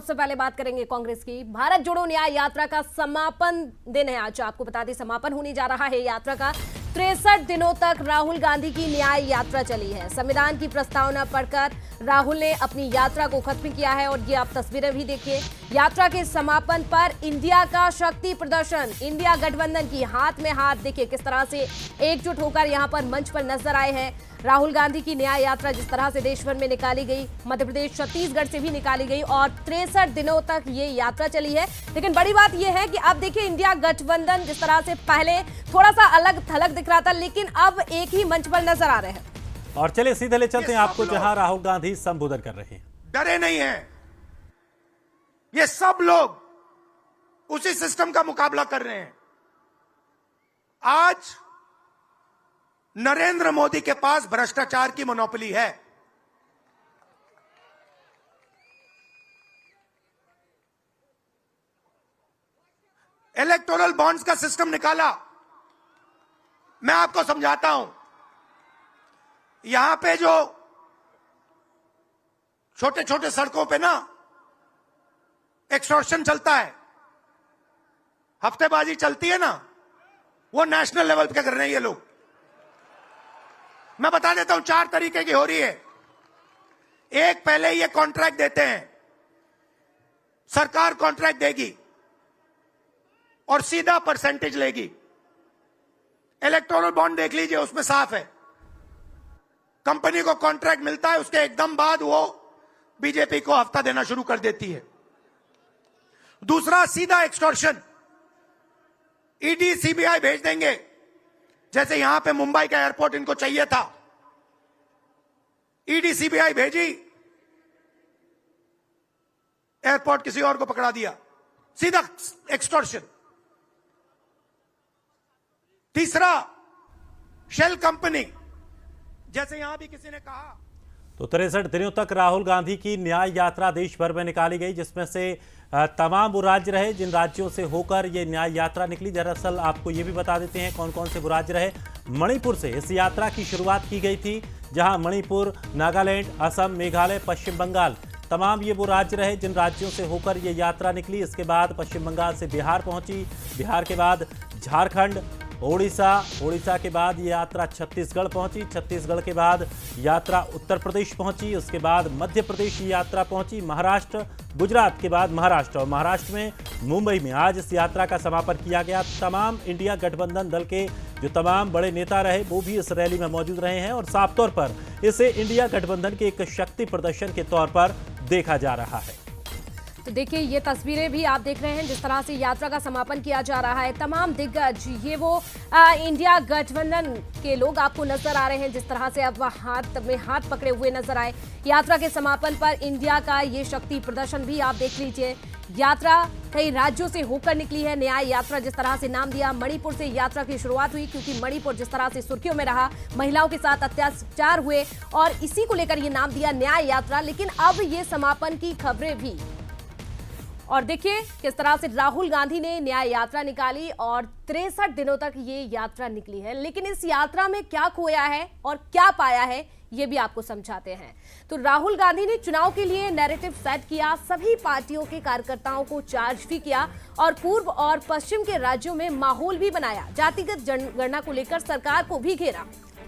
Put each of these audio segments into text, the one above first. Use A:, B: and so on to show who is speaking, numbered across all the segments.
A: सबसे पहले बात करेंगे कांग्रेस की। भारत जोड़ो न्याय यात्रा का समापन दिन है आज। आपको बता दें समापन होने जा रहा है यात्रा का। 63 दिनों तक राहुल गांधी की न्याय यात्रा चली है। संविधान की प्रस्तावना पढ़कर राहुल ने अपनी यात्रा को खत्म किया है और ये आप तस्वीरें भी देखिए। यात्रा के समापन पर इंडिया का शक्ति प्रदर्शन, इंडिया गठबंधन की हाथ में हाथ देखिए किस तरह से एकजुट होकर यहां पर मंच पर नजर आए हैं। राहुल गांधी की न्याय यात्रा जिस तरह से देश भर में निकाली गई, मध्य प्रदेश छत्तीसगढ़ से भी निकाली गई और 63 दिनों तक ये यात्रा चली है। लेकिन बड़ी बात यह है कि अब देखिए इंडिया गठबंधन जिस तरह से पहले थोड़ा सा अलग थलग दिख रहा था, लेकिन अब एक ही मंच पर नजर आ रहे हैं।
B: और चलिए सीधे ले चलते हैं आपको जहां राहुल गांधी संबोधन कर रहे हैं।
C: डरे नहीं हैं, ये सब लोग उसी सिस्टम का मुकाबला कर रहे हैं। आज नरेंद्र मोदी के पास भ्रष्टाचार की मोनोपोली है। इलेक्टोरल बॉन्ड्स का सिस्टम निकाला, मैं आपको समझाता हूं। यहां पे जो छोटे छोटे सड़कों पे ना एक्सटॉर्शन चलता है, हफ्तेबाजी चलती है ना, वो नेशनल लेवल पे कर रहे हैं ये लोग। मैं बता देता हूं, 4 तरीके की हो रही है। एक, पहले ये कॉन्ट्रैक्ट देते हैं, सरकार कॉन्ट्रैक्ट देगी और सीधा परसेंटेज लेगी। इलेक्टोरल बॉन्ड देख लीजिए, उसमें साफ है, कंपनी को कॉन्ट्रैक्ट मिलता है, उसके एकदम बाद वो बीजेपी को हफ्ता देना शुरू कर देती है। दूसरा, सीधा एक्सटॉर्शन, ईडी सीबीआई भेज देंगे। जैसे यहां पे मुंबई का एयरपोर्ट इनको चाहिए था, ईडी सीबीआई भेजी, एयरपोर्ट किसी और को पकड़ा दिया, सीधा एक्सटॉर्शन। तीसरा, शेल कंपनी, जैसे यहां भी किसी ने कहा।
B: तो 63 दिनों तक राहुल गांधी की न्याय यात्रा देश भर में निकाली गई, जिसमें से तमाम वो राज्य रहे जिन राज्यों से होकर ये न्याय यात्रा निकली। दरअसल आपको ये भी बता देते हैं कौन कौन से वो राज्य रहे। मणिपुर से इस यात्रा की शुरुआत की गई थी, जहां मणिपुर, नागालैंड, असम, मेघालय, पश्चिम बंगाल, तमाम ये वो राज्य रहे जिन राज्यों से होकर ये यात्रा निकली। इसके बाद पश्चिम बंगाल से बिहार पहुंची, बिहार के बाद झारखंड, ओडिशा के बाद ये यात्रा छत्तीसगढ़ पहुंची, छत्तीसगढ़ के बाद यात्रा उत्तर प्रदेश पहुंची, उसके बाद मध्य प्रदेश की यात्रा पहुंची, महाराष्ट्र, गुजरात के बाद महाराष्ट्र, और महाराष्ट्र में मुंबई में आज इस यात्रा का समापन किया गया। तमाम इंडिया गठबंधन दल के जो तमाम बड़े नेता रहे वो भी इस रैली में मौजूद रहे हैं और साफ तौर पर इसे इंडिया गठबंधन के एक शक्ति प्रदर्शन के तौर पर देखा जा रहा है।
A: तो देखिए ये तस्वीरें भी आप देख रहे हैं जिस तरह से यात्रा का समापन किया जा रहा है। तमाम दिग्गज ये वो इंडिया गठबंधन के लोग आपको नजर आ रहे हैं जिस तरह से अब हाथ में हाथ पकड़े हुए नजर आए। यात्रा के समापन पर इंडिया का ये शक्ति प्रदर्शन भी आप देख लीजिए। यात्रा कई राज्यों से होकर निकली है। न्याय यात्रा जिस तरह से नाम दिया, मणिपुर से यात्रा की शुरुआत हुई क्योंकि मणिपुर जिस तरह से सुर्खियों में रहा, महिलाओं के साथ अत्याचार हुए और इसी को लेकर ये नाम दिया न्याय यात्रा। लेकिन अब ये समापन की खबरें भी, और देखिए किस तरह से राहुल गांधी ने न्याय यात्रा निकाली और 63 दिनों तक ये यात्रा निकली है। लेकिन इस यात्रा में क्या खोया है और क्या पाया है ये भी आपको समझाते हैं। तो राहुल गांधी ने चुनाव के लिए नैरेटिव सेट किया, सभी पार्टियों के कार्यकर्ताओं को चार्ज भी किया और पूर्व और पश्चिम के राज्यों में माहौल भी बनाया, जातिगत जनगणना को लेकर सरकार को भी घेरा।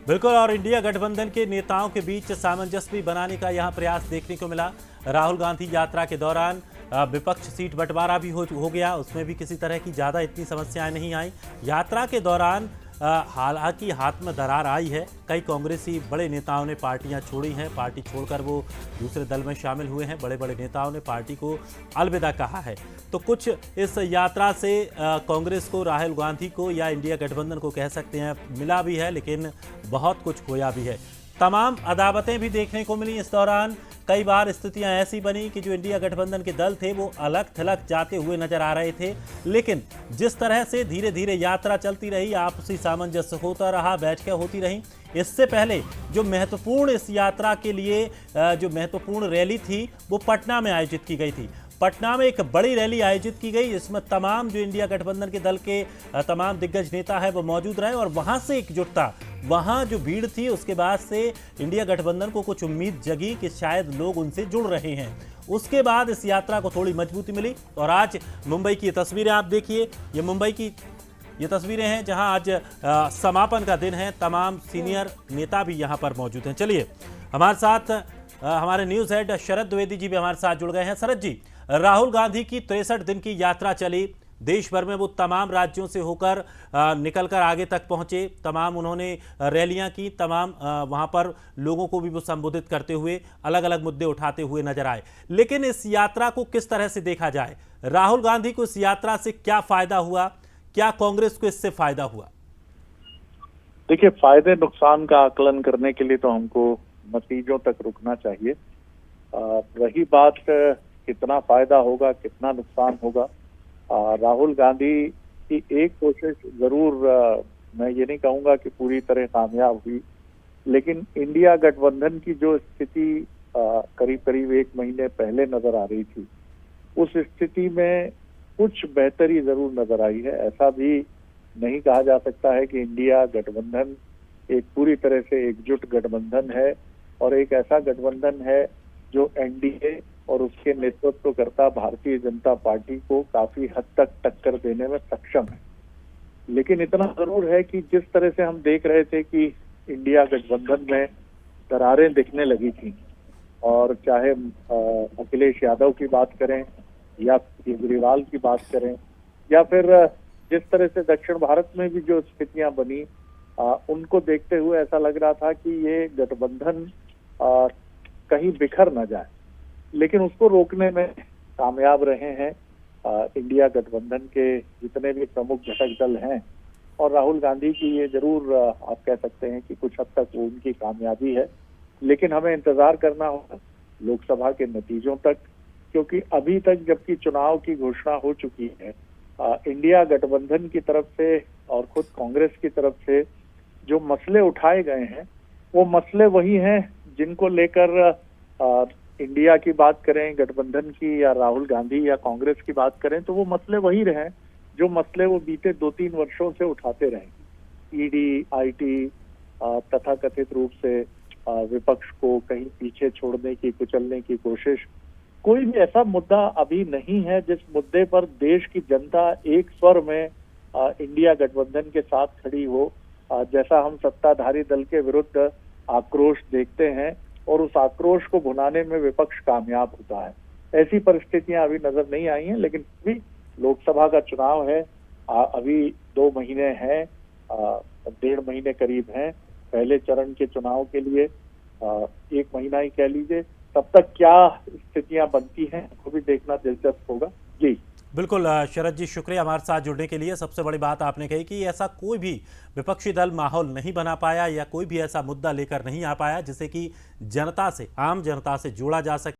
B: बिल्कुल, और इंडिया गठबंधन के नेताओं के बीच सामंजस्य भी बनाने का यहाँ प्रयास देखने को मिला। राहुल गांधी यात्रा के दौरान विपक्ष सीट बंटवारा भी हो गया, उसमें भी किसी तरह की ज़्यादा इतनी समस्याएं नहीं आई। यात्रा के दौरान हालांकि हाथ में दरार आई है, कई कांग्रेसी बड़े नेताओं ने पार्टियां छोड़ी हैं, पार्टी छोड़कर वो दूसरे दल में शामिल हुए हैं, बड़े बड़े नेताओं ने पार्टी को अलविदा कहा है। तो कुछ इस यात्रा से कांग्रेस को, राहुल गांधी को या इंडिया गठबंधन को कह सकते हैं मिला भी है, लेकिन बहुत कुछ खोया भी है। तमाम अदावतें भी देखने को मिली इस दौरान। कई बार स्थितियां ऐसी बनी कि जो इंडिया गठबंधन के दल थे वो अलग थलग जाते हुए नजर आ रहे थे, लेकिन जिस तरह से धीरे धीरे यात्रा चलती रही, आपसी सामंजस्य होता रहा, बैठकें होती रहीं। इससे पहले जो महत्वपूर्ण इस यात्रा के लिए जो महत्वपूर्ण रैली थी वो पटना में आयोजित की गई थी। पटना में एक बड़ी रैली आयोजित की गई, जिसमें तमाम जो इंडिया गठबंधन के दल के तमाम दिग्गज नेता है वो मौजूद रहे और वहां से एकजुटता, वहां जो भीड़ थी उसके बाद से इंडिया गठबंधन को कुछ उम्मीद जगी कि शायद लोग उनसे जुड़ रहे हैं। उसके बाद इस यात्रा को थोड़ी मजबूती मिली। और आज मुंबई की ये तस्वीरें आप देखिए, ये मुंबई की ये तस्वीरें हैं जहां आज समापन का दिन है। तमाम सीनियर नेता भी यहां पर मौजूद हैं। चलिए हमारे साथ हमारे न्यूज हेड शरद द्विवेदी जी भी हमारे साथ जुड़ गए हैं। शरद जी, राहुल गांधी की 63 दिन की यात्रा चली, देश भर में वो तमाम राज्यों से होकर निकलकर आगे तक पहुंचे, तमाम उन्होंने रैलियां की, तमाम वहां पर लोगों को भी वो संबोधित करते हुए अलग अलग मुद्दे उठाते हुए नजर आए। लेकिन इस यात्रा को किस तरह से देखा जाए? राहुल गांधी को इस यात्रा से क्या फायदा हुआ, क्या कांग्रेस को इससे फायदा हुआ?
D: देखिए, फायदे नुकसान का आकलन करने के लिए तो हमको नतीजों तक रुकना चाहिए। रही बात कितना फायदा होगा, कितना नुकसान होगा, राहुल गांधी की एक कोशिश जरूर, मैं ये नहीं कहूंगा कि पूरी तरह कामयाब हुई, लेकिन इंडिया गठबंधन की जो स्थिति करीब करीब 1 महीने पहले नजर आ रही थी, उस स्थिति में कुछ बेहतरी जरूर नजर आई है। ऐसा भी नहीं कहा जा सकता है कि इंडिया गठबंधन एक पूरी तरह से एकजुट गठबंधन है और एक ऐसा गठबंधन है जो एनडीए और उसके नेतृत्व करता भारतीय जनता पार्टी को काफी हद तक टक्कर देने में सक्षम है। लेकिन इतना जरूर है कि जिस तरह से हम देख रहे थे कि इंडिया गठबंधन में दरारें दिखने लगी थी, और चाहे अखिलेश यादव की बात करें या केजरीवाल की बात करें, या फिर जिस तरह से दक्षिण भारत में भी जो स्थितियां बनी, उनको देखते हुए ऐसा लग रहा था कि ये गठबंधन कहीं बिखर न जाए। लेकिन उसको रोकने में कामयाब रहे हैं इंडिया गठबंधन के जितने भी प्रमुख घटक दल हैं, और राहुल गांधी की ये जरूर आप कह सकते हैं कि कुछ हद तक वो उनकी कामयाबी है। लेकिन हमें इंतजार करना होगा लोकसभा के नतीजों तक, क्योंकि अभी तक जबकि चुनाव की घोषणा हो चुकी है, इंडिया गठबंधन की तरफ से और खुद कांग्रेस की तरफ से जो मसले उठाए गए हैं, वो मसले वही हैं जिनको लेकर इंडिया की बात करें, गठबंधन की, या राहुल गांधी या कांग्रेस की बात करें, तो वो मसले वही रहे जो मसले वो बीते 2-3 वर्षों से उठाते रहे। ईडी, आईटी, तथाकथित रूप से विपक्ष को कहीं पीछे छोड़ने की, कुचलने की कोशिश। कोई भी ऐसा मुद्दा अभी नहीं है जिस मुद्दे पर देश की जनता एक स्वर में इंडिया गठबंधन के साथ खड़ी हो, जैसा हम सत्ताधारी दल के विरुद्ध आक्रोश देखते हैं, और उस आक्रोश को भुनाने में विपक्ष कामयाब होता है। ऐसी परिस्थितियां अभी नजर नहीं आई हैं, लेकिन भी लोकसभा का चुनाव है, अभी 2 महीने हैं, 1.5 महीने करीब हैं पहले चरण के चुनाव के लिए, 1 महीना ही कह लीजिए। तब तक क्या स्थितियां बनती हैं वो भी देखना दिलचस्प होगा। जी
B: बिल्कुल शरद जी, शुक्रिया हमारे साथ जुड़ने के लिए। सबसे बड़ी बात आपने कही कि ऐसा कोई भी विपक्षी दल माहौल नहीं बना पाया या कोई भी ऐसा मुद्दा लेकर नहीं आ पाया जिसे कि जनता से, आम जनता से जोड़ा जा सके।